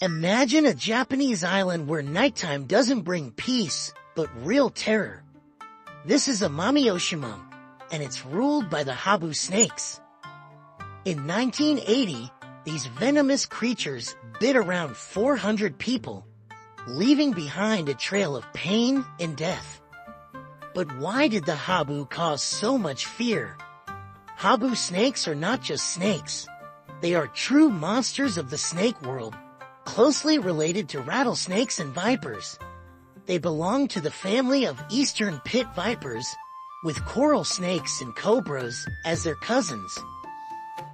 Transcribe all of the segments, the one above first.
Imagine a Japanese island where nighttime doesn't bring peace, but real terror. This is Amami-Oshima, and it's ruled by the Habu snakes. In 1980, these venomous creatures bit around 400 people, leaving behind a trail of pain and death. But why did the Habu cause so much fear? Habu snakes are not just snakes. They are true monsters of the snake world, closely related to rattlesnakes and vipers. They belong to the family of eastern pit vipers, with coral snakes and cobras as their cousins.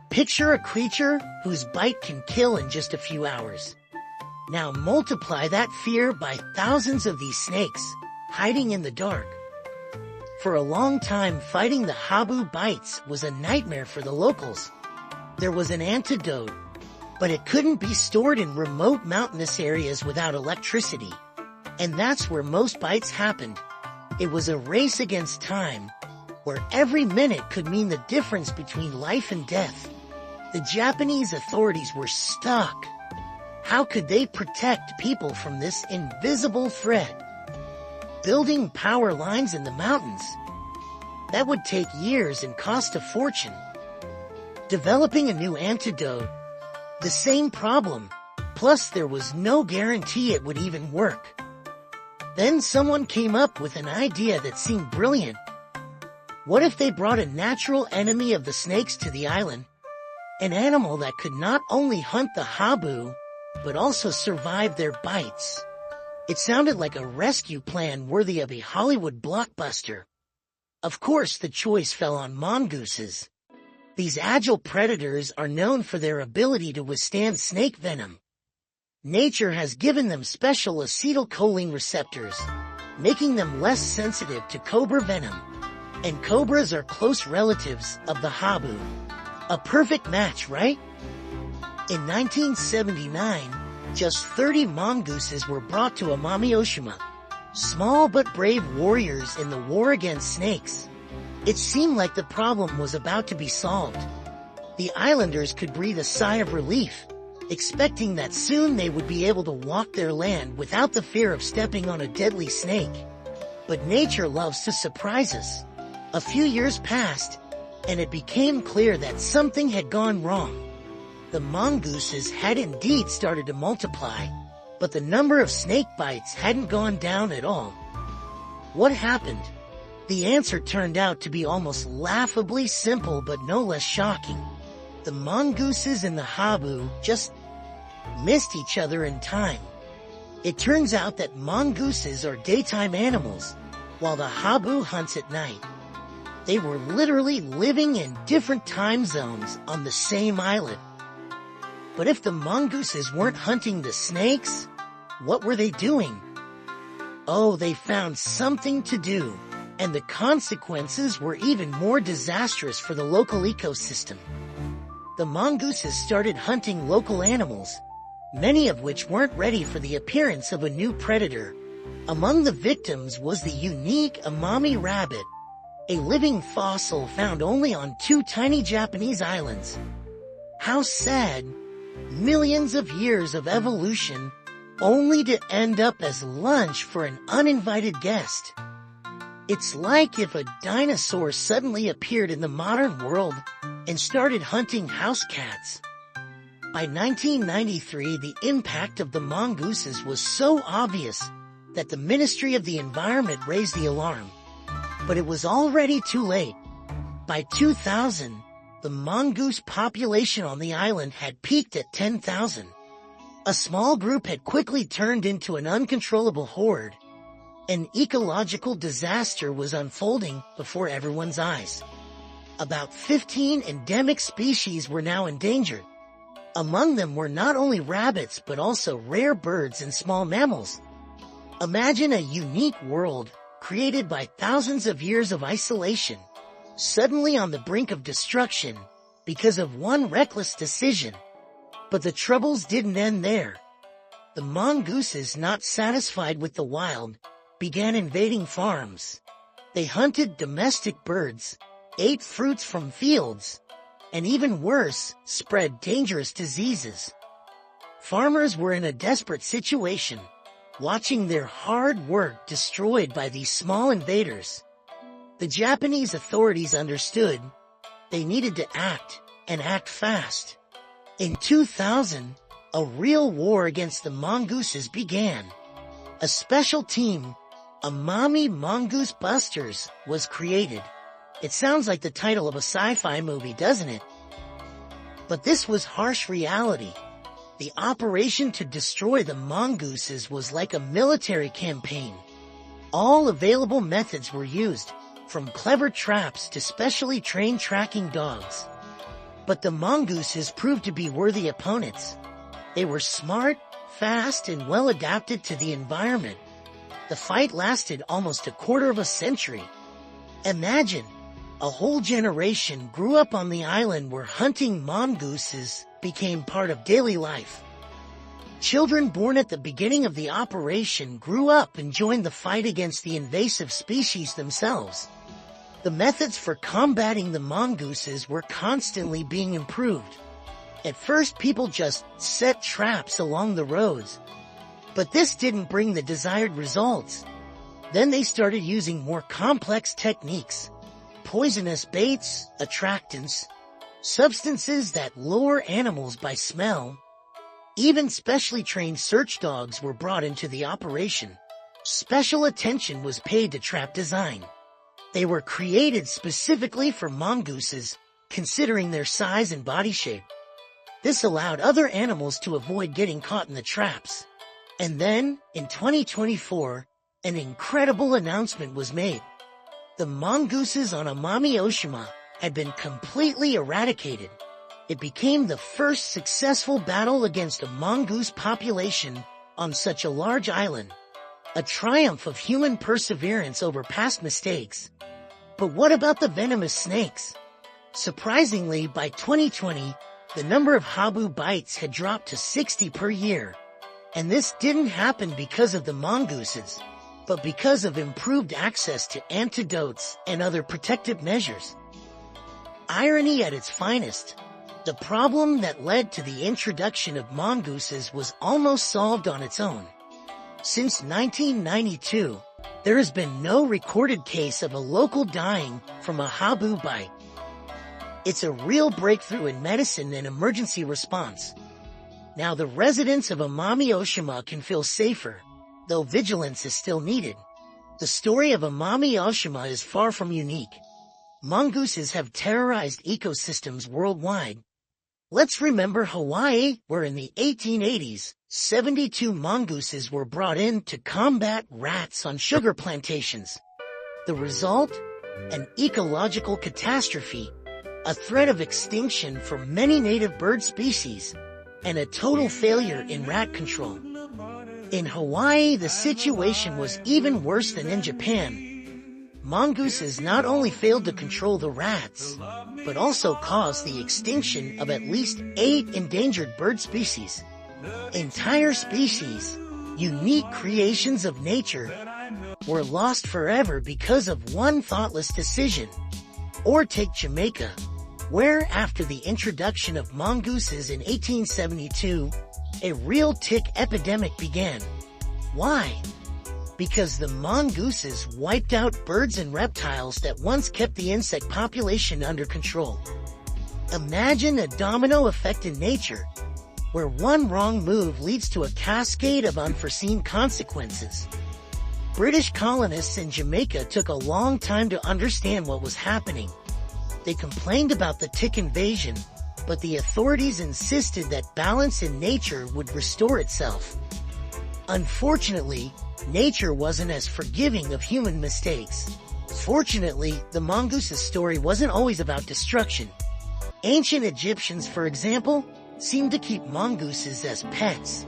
Picture a creature whose bite can kill in just a few hours. Now multiply that fear by thousands of these snakes, hiding in the dark. For a long time, fighting the Habu bites was a nightmare for the locals. There was an antidote, but it couldn't be stored in remote mountainous areas without electricity. And that's where most bites happened. It was a race against time, where every minute could mean the difference between life and death. The Japanese authorities were stuck. How could they protect people from this invisible threat? Building power lines in the mountains. That would take years and cost a fortune. Developing a new antidote. The same problem. Plus there was no guarantee it would even work. Then someone came up with an idea that seemed brilliant. What if they brought a natural enemy of the snakes to the island? An animal that could not only hunt the Habu, but also survive their bites. It sounded like a rescue plan worthy of a Hollywood blockbuster. Of course, the choice fell on mongooses. These agile predators are known for their ability to withstand snake venom. Nature has given them special acetylcholine receptors, making them less sensitive to cobra venom. And cobras are close relatives of the Habu. A perfect match, right? In 1979, just 30 mongooses were brought to Amami-Oshima, small but brave warriors in the war against snakes. It seemed like the problem was about to be solved. The islanders could breathe a sigh of relief, expecting that soon they would be able to walk their land without the fear of stepping on a deadly snake. But nature loves to surprise us. A few years passed, and it became clear that something had gone wrong. The mongooses had indeed started to multiply, but the number of snake bites hadn't gone down at all. What happened? The answer turned out to be almost laughably simple but no less shocking. The mongooses and the Habu just missed each other in time. It turns out that mongooses are daytime animals, while the Habu hunts at night. They were literally living in different time zones on the same island. But if the mongooses weren't hunting the snakes, what were they doing? Oh, they found something to do, and the consequences were even more disastrous for the local ecosystem. The mongooses started hunting local animals, many of which weren't ready for the appearance of a new predator. Among the victims was the unique Amami rabbit, a living fossil found only on 2 tiny Japanese islands. How sad. Millions of years of evolution, only to end up as lunch for an uninvited guest. It's like if a dinosaur suddenly appeared in the modern world and started hunting house cats. By 1993, the impact of the mongooses was so obvious that the Ministry of the Environment raised the alarm. But it was already too late. By 2000, the mongoose population on the island had peaked at 10,000. A small group had quickly turned into an uncontrollable horde. An ecological disaster was unfolding before everyone's eyes. About 15 endemic species were now endangered. Among them were not only rabbits but also rare birds and small mammals. Imagine a unique world created by thousands of years of isolation, suddenly on the brink of destruction because of one reckless decision. But the troubles didn't end there. The mongooses, not satisfied with the wild, began invading farms. They hunted domestic birds, ate fruits from fields, and even worse, spread dangerous diseases. Farmers were in a desperate situation, watching their hard work destroyed by these small invaders. The Japanese authorities understood they needed to act, and act fast. In 2000, a real war against the mongooses began. A special team, Amami Mongoose Busters, was created. It sounds like the title of a sci-fi movie, doesn't it? But this was harsh reality. The operation to destroy the mongooses was like a military campaign. All available methods were used, from clever traps to specially trained tracking dogs. But the mongooses proved to be worthy opponents. They were smart, fast, and well adapted to the environment. The fight lasted almost a quarter of a century. Imagine, a whole generation grew up on the island where hunting mongooses became part of daily life. Children born at the beginning of the operation grew up and joined the fight against the invasive species themselves. The methods for combating the mongooses were constantly being improved. At first, people just set traps along the roads. But this didn't bring the desired results. Then they started using more complex techniques. Poisonous baits, attractants, substances that lure animals by smell. Even specially trained search dogs were brought into the operation. Special attention was paid to trap design. They were created specifically for mongooses, considering their size and body shape. This allowed other animals to avoid getting caught in the traps. And then, in 2024, an incredible announcement was made. The mongooses on Amami Oshima had been completely eradicated. It became the first successful battle against a mongoose population on such a large island. A triumph of human perseverance over past mistakes. But what about the venomous snakes? Surprisingly, by 2020, the number of habu bites had dropped to 60 per year. And this didn't happen because of the mongooses, but because of improved access to antidotes and other protective measures. Irony at its finest. The problem that led to the introduction of mongooses was almost solved on its own. Since 1992, there has been no recorded case of a local dying from a habu bite. It's a real breakthrough in medicine and emergency response. Now the residents of Amami Oshima can feel safer, though vigilance is still needed. The story of Amami Oshima is far from unique. Mongooses have terrorized ecosystems worldwide. Let's remember Hawaii, where in the 1880s, 72 mongooses were brought in to combat rats on sugar plantations. The result? An ecological catastrophe, a threat of extinction for many native bird species, and a total failure in rat control. In Hawaii, the situation was even worse than in Japan. Mongooses not only failed to control the rats, but also caused the extinction of at least 8 endangered bird species. Entire species, unique creations of nature, were lost forever because of one thoughtless decision. Or take Jamaica, where after the introduction of mongooses in 1872, a real tick epidemic began. Why? Because the mongooses wiped out birds and reptiles that once kept the insect population under control. Imagine a domino effect in nature, where one wrong move leads to a cascade of unforeseen consequences. British colonists in Jamaica took a long time to understand what was happening. They complained about the tick invasion, but the authorities insisted that balance in nature would restore itself. Unfortunately, nature wasn't as forgiving of human mistakes. Fortunately, the mongoose's story wasn't always about destruction. Ancient Egyptians, for example, seemed to keep mongooses as pets.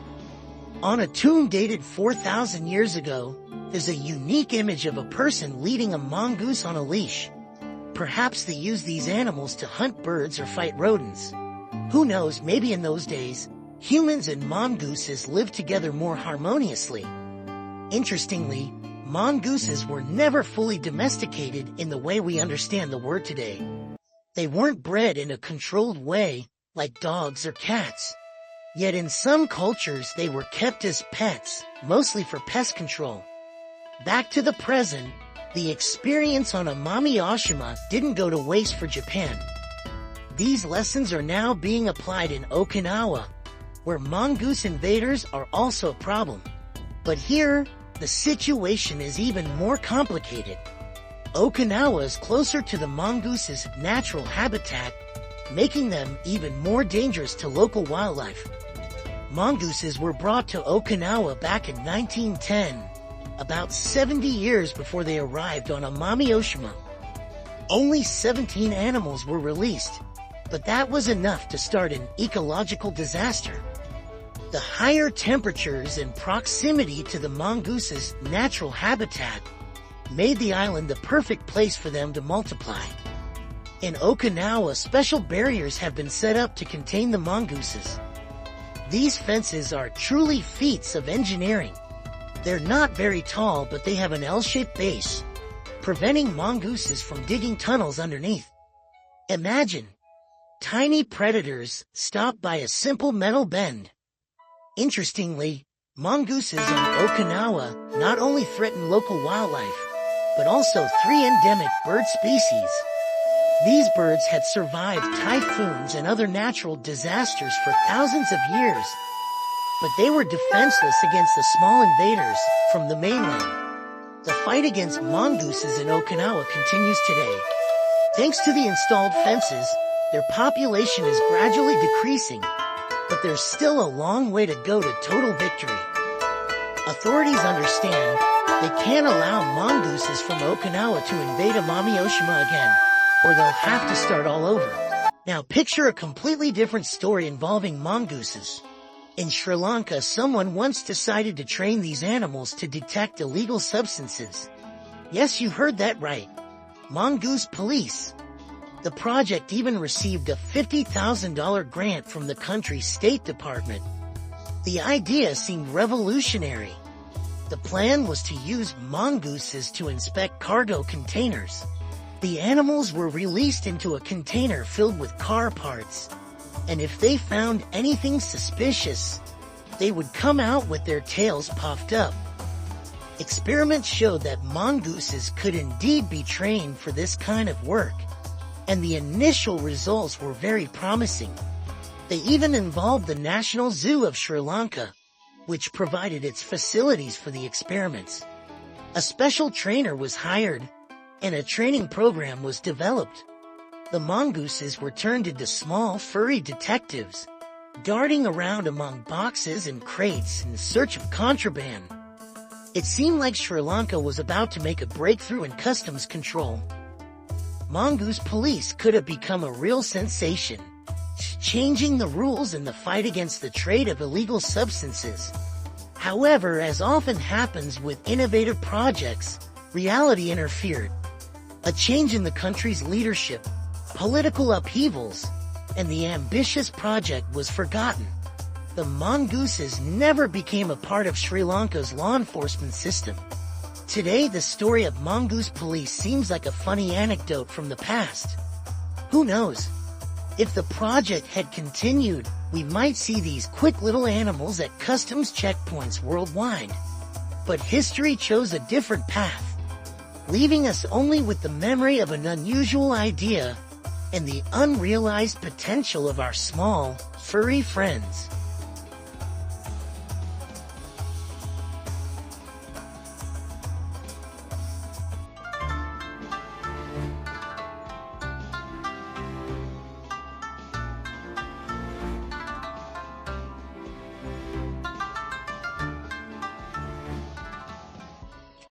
On a tomb dated 4,000 years ago, there's a unique image of a person leading a mongoose on a leash. Perhaps they used these animals to hunt birds or fight rodents. Who knows, maybe in those days, humans and mongooses lived together more harmoniously. Interestingly, mongooses were never fully domesticated in the way we understand the word today. They weren't bred in a controlled way, like dogs or cats. Yet in some cultures they were kept as pets, mostly for pest control. Back to the present, the experience on Amami Oshima didn't go to waste for Japan. These lessons are now being applied in Okinawa, where mongoose invaders are also a problem. But here, the situation is even more complicated. Okinawa is closer to the mongoose's natural habitat, making them even more dangerous to local wildlife. Mongooses were brought to Okinawa back in 1910, about 70 years before they arrived on Amami Oshima. Only 17 animals were released, but that was enough to start an ecological disaster. The higher temperatures and proximity to the mongoose's natural habitat made the island the perfect place for them to multiply. In Okinawa, special barriers have been set up to contain the mongooses. These fences are truly feats of engineering. They're not very tall, but they have an L-shaped base, preventing mongooses from digging tunnels underneath. Imagine tiny predators stopped by a simple metal bend. Interestingly, mongooses on Okinawa not only threaten local wildlife, but also 3 endemic bird species. These birds had survived typhoons and other natural disasters for thousands of years, but they were defenseless against the small invaders from the mainland. The fight against mongooses in Okinawa continues today. Thanks to the installed fences, their population is gradually decreasing, but there's still a long way to go to total victory. Authorities understand they can't allow mongooses from Okinawa to invade Amami Oshima again, or they'll have to start all over. Now picture a completely different story involving mongooses. In Sri Lanka, someone once decided to train these animals to detect illegal substances. Yes, you heard that right. Mongoose police. The project even received a $50,000 grant from the country's State Department. The idea seemed revolutionary. The plan was to use mongooses to inspect cargo containers. The animals were released into a container filled with car parts, and if they found anything suspicious, they would come out with their tails puffed up. Experiments showed that mongooses could indeed be trained for this kind of work, and the initial results were very promising. They even involved the National Zoo of Sri Lanka, which provided its facilities for the experiments. A special trainer was hired, and a training program was developed. The mongooses were turned into small, furry detectives, darting around among boxes and crates in search of contraband. It seemed like Sri Lanka was about to make a breakthrough in customs control. Mongoose police could have become a real sensation, changing the rules in the fight against the trade of illegal substances. However, as often happens with innovative projects, reality interfered. A change in the country's leadership, political upheavals, and the ambitious project was forgotten. The mongooses never became a part of Sri Lanka's law enforcement system. Today, the story of mongoose police seems like a funny anecdote from the past. Who knows? If the project had continued, we might see these quick little animals at customs checkpoints worldwide. But history chose a different path, leaving us only with the memory of an unusual idea and the unrealized potential of our small, furry friends.